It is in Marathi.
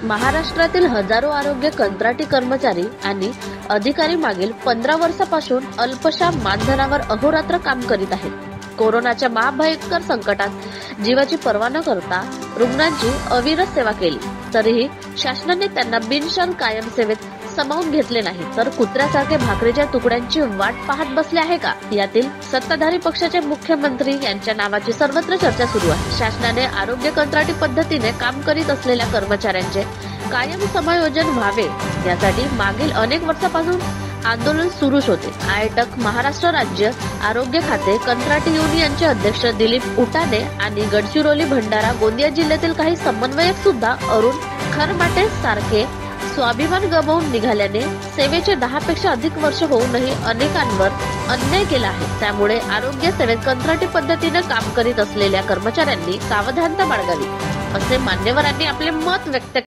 महाराष्ट्रातील हजारो आरोग्य कंत्राटी कर्मचारी आणि अधिकारी मागील 15 वर्षापासून अल्पशा मानधनावर अहोरात्र काम करीत आहेत. कोरोनाच्या महाभयंकर संकटात जीवाची पर्वा न करता रुग्णांची अविरत सेवा केली. तरीही शासनाने त्यांना बिनशर्त कायम सेवेत सामावून घेतले नाही, तर कुत्र्यासारखे भाकरीच्या तुकड्यांची वाट पाहत बसले आहे का? यातील सत्ताधारी पक्षाचे मुख्यमंत्री यांच्या नावाची सर्वत्र चर्चा सुरू आहे. शासनाने आरोग्य कंत्राटी पद्धतीने काम करीत असलेल्या कर्मचाऱ्यांचे कायम समायोजन व्हावे यासाठी मागील अनेक वर्षापासून आंदोलन सुरूच होते. आयटक महाराष्ट्र राज्य आरोग्य खाते कंत्राटी युनियनचे अध्यक्ष दिलीप उटाणे आणि गडचिरोली, भंडारा, गोंदिया जिल्ह्यातील काही समन्वयक सुद्धा अरुण खरमाटे सारखे स्वाभिमान गमावून निघाल्याने सेवेचे 10 पेक्षा अधिक वर्ष होऊनही अनेकांवर अन्याय केला आहे. त्यामुळे आरोग्य सेवेत कंत्राटी पद्धतीने काम करीत असलेल्या कर्मचाऱ्यांनी सावधानता बाळगावी, असे मान्यवरांनी आपले मत व्यक्त